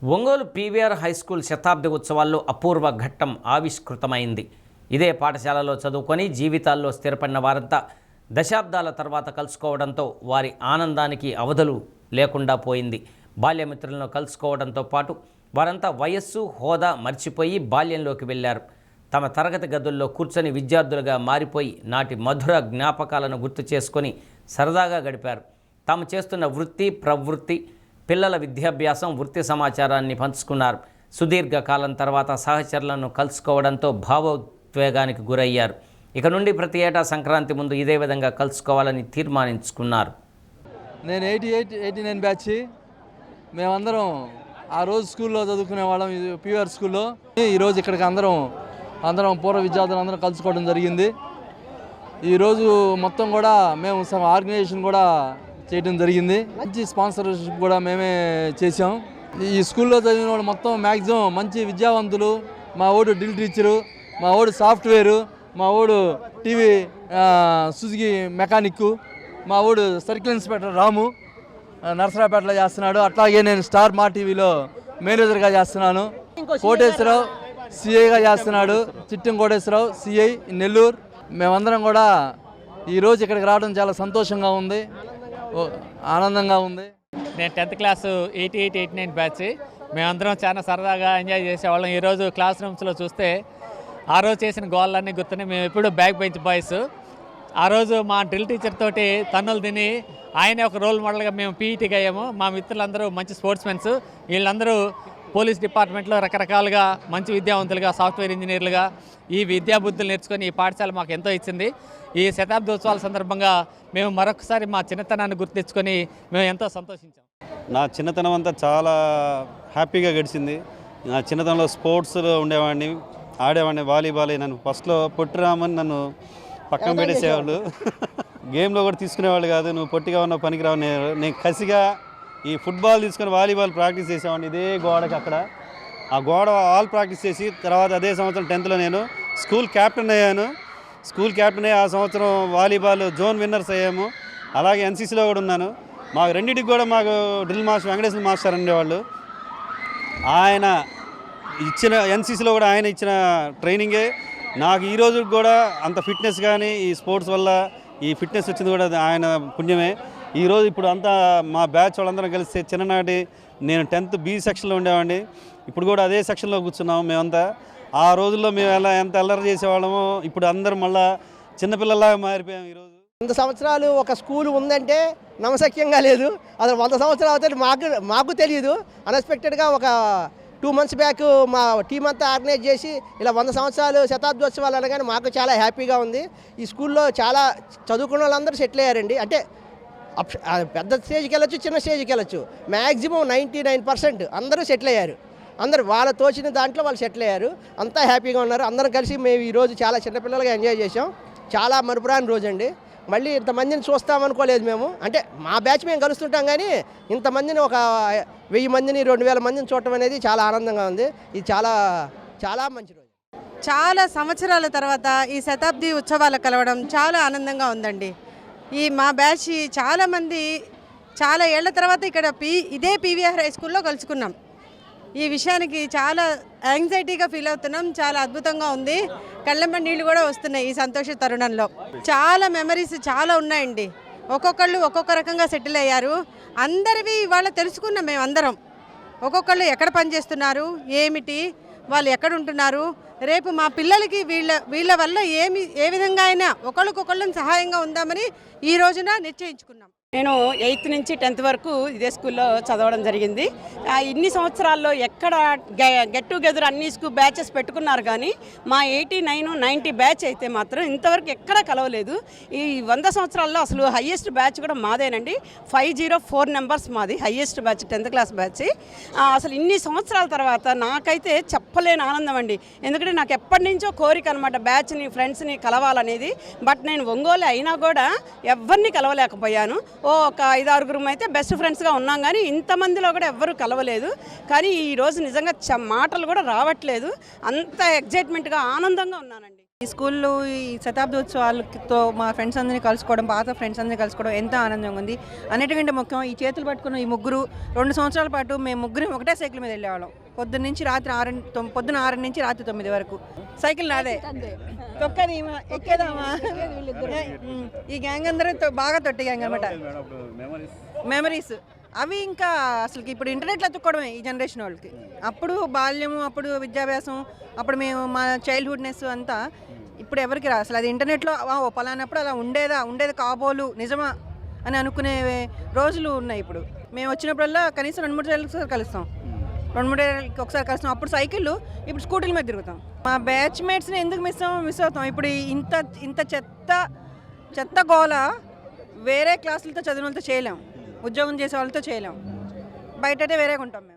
Ongole PVR high school శతాబ్ది ఉత్సవాల్లో అపూర్వ ఘట్టం ఆవిష్కృతమైంది. ఇదే పాఠశాలలో చదువుకొని జీవితాల్లో స్థిరపడిన వారంతా దశాబ్దాల తర్వాత కలుసుకోవడంతో వారి ఆనందానికి అవధులు లేకుండా పోయింది. బాల్యమిత్రులను కలుసుకోవడంతో పాటు వారంతా వయస్సు హోదా మర్చిపోయి బాల్యంలోకి వెళ్ళారు. తమ తరగతి గదుల్లో కూర్చొని విద్యార్థులుగా మారిపోయి నాటి మధుర జ్ఞాపకాలను గుర్తు చేసుకొని సరదాగా గడిపారు. తాము చేస్తున్న వృత్తి ప్రవృత్తి, పిల్లల విద్యాభ్యాసం, వృత్తి సమాచారాన్ని పంచుకున్నారు. సుదీర్ఘకాలం తర్వాత సహచరులను కలుసుకోవడంతో భావోద్వేగానికి గురయ్యారు. ఇక నుండి ప్రతి ఏటా సంక్రాంతి ముందు ఇదే విధంగా కలుసుకోవాలని తీర్మానించుకున్నారు. నేను 89 బ్యాచ్. మేమందరం ఆ రోజు స్కూల్లో చదువుకునే వాళ్ళం, పీవీఆర్ స్కూల్లో. ఈరోజు ఇక్కడికి అందరం పూర్వ విద్యార్థులు అందరం కలుసుకోవడం జరిగింది. ఈరోజు మొత్తం కూడా మేము ఆర్గనైజేషన్ కూడా చేయడం జరిగింది. మంచి స్పాన్సర్షిప్ కూడా మేమే చేసాం. ఈ స్కూల్లో చదివిన వాళ్ళు మొత్తం మ్యాక్సిమం మంచి విద్యావంతులు. మా ఓడు డ్రిల్ టీచరు, మా ఓడు సాఫ్ట్వేరు, మా ఓడు టీవీ సుజుకి మెకానిక్, మా ఓడు సర్కిల్ ఇన్స్పెక్టర్ రాము నర్సరాపేటలో చేస్తున్నాడు. అట్లాగే నేను స్టార్ మా టీవీలో మేనేజర్గా చేస్తున్నాను. కోటేశ్వరరావు సిఐగా చేస్తున్నాడు. చిట్టం కోటేశ్వరరావు సిఐ నెల్లూరు. మేమందరం కూడా ఈరోజు ఇక్కడికి రావడం చాలా సంతోషంగా ఉంది, ఆనందంగా ఉంది. నేను 10th క్లాసు 88, 89 బ్యాచ్. మేమందరం చాలా సరదాగా ఎంజాయ్ చేసేవాళ్ళం. ఈరోజు క్లాస్ రూమ్స్లో చూస్తే ఆ రోజు చేసిన గోళ్ళన్నీ గుర్తున్నాయి. మేము ఎప్పుడు బ్యాక్ బెంచ్ బాయ్స్. ఆ రోజు మా డ్రిల్ టీచర్ తోటి తన్నులు తిని ఆయనే ఒక రోల్ మోడల్గా మేము పీఈటీకి అయ్యాము. మా మిత్రులందరూ మంచి స్పోర్ట్స్ మెన్స్. వీళ్ళందరూ పోలీస్ డిపార్ట్మెంట్లో రకరకాలుగా మంచి విద్యావంతులుగా, సాఫ్ట్వేర్ ఇంజనీర్లుగా ఈ విద్యాబుద్ధులు నేర్చుకొని ఈ పాఠశాల మాకు ఎంతో ఇచ్చింది. ఈ శతాబ్ది ఉత్సవాల సందర్భంగా మేము మరొకసారి మా చిన్నతనాన్ని గుర్తు తెచ్చుకొని మేము ఎంతో సంతోషించాం. నా చిన్నతనం అంతా చాలా హ్యాపీగా గడిచింది. నా చిన్నతనంలో స్పోర్ట్స్లో ఉండేవాడిని, ఆడేవాడిని. వాలీబాల్ నన్ను ఫస్ట్లో పొట్టిరామని నన్ను పక్కన పెట్టేసేవాళ్ళు. గేమ్లో కూడా తీసుకునేవాళ్ళు కాదు. నువ్వు పొట్టిగా ఉన్న పనికిరావు. నేను కసిగా ఈ ఫుట్బాల్ తీసుకొని వాలీబాల్ ప్రాక్టీస్ చేసేవాడిని ఇదే గోడకి. అక్కడ ఆ గోడ ఆల్ ప్రాక్టీస్ చేసి తర్వాత అదే సంవత్సరం 10th నేను స్కూల్ క్యాప్టెన్ అయ్యాను. స్కూల్ క్యాప్టెన్ అయ్యి ఆ సంవత్సరం వాలీబాల్ జోన్ విన్నర్స్ అయ్యాము. అలాగే ఎన్సీసీలో కూడా ఉన్నాను. మాకు రెండింటికి కూడా మాకు డ్రిల్ మాస్టర్ వెంకటేశ్వర మాస్టర్ ఉండేవాళ్ళు. ఆయన ఇచ్చిన ఎన్సీసీలో కూడా ఆయన ఇచ్చిన ట్రైనింగే నాకు ఈ రోజు కూడా అంత ఫిట్నెస్ కానీ ఈ స్పోర్ట్స్ వల్ల ఈ ఫిట్నెస్ వచ్చింది కూడా ఆయన పుణ్యమే. ఈరోజు ఇప్పుడు అంతా మా బ్యాచ్ వాళ్ళందరం కలిసి చిన్ననాటి నేను 10th B సెక్షన్లో ఉండేవాడిని. ఇప్పుడు కూడా అదే సెక్షన్లో కూర్చున్నాము మేమంతా. ఆ రోజుల్లో మేము ఎంత అల్లరి చేసేవాళ్ళమో ఇప్పుడు అందరం మళ్ళీ చిన్నపిల్లలాగా మారిపోయాం. ఈరోజు 100 సంవత్సరాలు ఒక స్కూల్ ఉందంటే నమ్మశక్యంగా లేదు. అసలు 100 సంవత్సరాలు అవుతుంది మాకు తెలియదు. అన్ఎక్స్పెక్టెడ్గా ఒక 2 months బ్యాక్ మా టీం అంతా ఆర్గనైజ్ చేసి ఇలా 100 సంవత్సరాలు శతాబ్దోత్సవాలు అనగానే మాకు చాలా హ్యాపీగా ఉంది. ఈ స్కూల్లో చాలా చదువుకున్న వాళ్ళందరూ సెటిల్ అయ్యారండి. అంటే పెద్ద స్టేజ్కి వెళ్ళొచ్చు, చిన్న స్టేజ్కి వెళ్ళొచ్చు. మ్యాక్సిమం 99% అందరూ సెటిల్ అయ్యారు. అందరూ వాళ్ళ తోచిన దాంట్లో వాళ్ళు సెటిల్ అయ్యారు. అంతా హ్యాపీగా ఉన్నారు. అందరం కలిసి మేము ఈరోజు చాలా చిన్నపిల్లలుగా ఎంజాయ్ చేసాం. చాలా మరుపురాని రోజు అండి. మళ్ళీ ఇంతమందిని చూస్తామనుకోలేదు మేము. అంటే మా బ్యాచ్ మేము కలుస్తుంటాం, కానీ ఇంతమందిని ఒక 1000 మందిని 2000 మందిని చూడటం అనేది చాలా ఆనందంగా ఉంది. ఇది చాలా చాలా మంచి రోజు. చాలా సంవత్సరాల తర్వాత ఈ శతాబ్ది ఉత్సవాలు కలవడం చాలా ఆనందంగా ఉందండి. ఈ మా బ్యాచ్ చాలామంది చాలా ఏళ్ల తర్వాత ఇక్కడ ఇదే పీవీఆర్ హై స్కూల్లో కలుసుకున్నాం. ఈ విషయానికి చాలా యాంగ్జైటీగా ఫీల్ అవుతున్నాం. చాలా అద్భుతంగా ఉంది. కళ్ళెంబ నీళ్ళు కూడా వస్తున్నాయి ఈ సంతోష తరుణంలో. చాలా మెమరీస్ చాలా ఉన్నాయండి. ఒక్కొక్కళ్ళు ఒక్కొక్క రకంగా సెటిల్ అయ్యారు. అందరివి ఇవాళ తెలుసుకున్నాం మేమందరం. ఒక్కొక్కళ్ళు ఎక్కడ పనిచేస్తున్నారు, ఏమిటి, వాళ్ళు ఎక్కడ ఉంటున్నారు, రేపు మా పిల్లలకి వీళ్ళ వల్ల ఏ విధంగా అయినా ఒకళ్ళకొకళ్ళని సహాయంగా ఉందామని ఈ రోజున నిశ్చయించుకున్నాం. నేను 8th నుంచి 10th వరకు ఇదే స్కూల్లో చదవడం జరిగింది. ఇన్ని సంవత్సరాల్లో ఎక్కడ గెట్ టుగెదర్ అన్ని బ్యాచెస్ పెట్టుకున్నారు, కానీ మా 89, 90 బ్యాచ్ అయితే మాత్రం ఇంతవరకు ఎక్కడా కలవలేదు. ఈ 100 సంవత్సరాల్లో అసలు హయ్యెస్ట్ బ్యాచ్ కూడా మాదేనండి. 504 నెంబర్స్ మాది highest batch, 10th class batch. అసలు ఇన్ని సంవత్సరాల తర్వాత నాకైతే చెప్పలేని ఆనందం అండి. ఎందుకంటే నాకు ఎప్పటి నుంచో కోరిక అనమాట బ్యాచ్ని, ఫ్రెండ్స్ని కలవాలనేది. బట్ నేను ఒంగోలు అయినా కూడా ఎవరిని కలవలేకపోయాను. ఒక 5-6 అయితే బెస్ట్ ఫ్రెండ్స్గా ఉన్నాం, కానీ ఇంతమందిలో కూడా ఎవ్వరూ కలవలేదు. కానీ ఈరోజు నిజంగా మాటలు కూడా రావట్లేదు. అంత ఎగ్జైట్మెంట్గా ఆనందంగా ఉన్నానండి. ఈ స్కూల్లో ఈ శతాబ్ది ఉత్సవాలతో మా ఫ్రెండ్స్ అందరినీ కలుసుకోవడం, పాత ఫ్రెండ్స్ అందరినీ కలుసుకోవడం ఎంతో ఆనందంగా ఉంది. అన్నిటికంటే ముఖ్యం ఈ చేతులు పట్టుకున్న ఈ ముగ్గురు 2 సంవత్సరాల పాటు మేము ముగ్గురు ఒకటే సైకిల్ మీద వెళ్ళేవాళ్ళం. పొద్దున్న నుంచి రాత్రి 6 నుంచి రాత్రి 9 వరకు. సైకిల్ నాదే, తొక్కది ఎక్కేదామా. ఈ గ్యాంగ్ అందరూ బాగా తొట్టి గ్యాంగ్ అనమాట. మెమరీస్ అవి ఇంకా అసలుకి ఇప్పుడు ఇంటర్నెట్లో ఎత్తుక్కోవడమే ఈ జనరేషన్ వాళ్ళకి. అప్పుడు బాల్యము, అప్పుడు విద్యాభ్యాసం, అప్పుడు మేము మా చైల్డ్హుడ్నెస్ అంతా ఇప్పుడు ఎవరికి రా. అసలు అది ఇంటర్నెట్లో పలానప్పుడు అలా ఉండేది కాబోలు నిజమా అని అనుకునే రోజులు ఉన్నాయి. ఇప్పుడు మేము వచ్చినప్పుడల్లా కనీసం 2-3 ఏళ్ళకి ఒకసారి కలుస్తాం, 2-3 ఏళ్ళకి ఒకసారి కలుస్తాం. అప్పుడు సైకిళ్ళు, ఇప్పుడు స్కూటీల మీద తిరుగుతాం. మా బ్యాచ్ మేట్స్ని ఎందుకు మిస్ అవుతాం? ఇప్పుడు ఇంత చెత్త గోల వేరే క్లాసులతో చదివిన వాళ్ళతో చేయలేం, ఉద్యోగం చేసే వాళ్ళతో చేయలేం. బయట అయితే వేరేగా ఉంటాం మేము.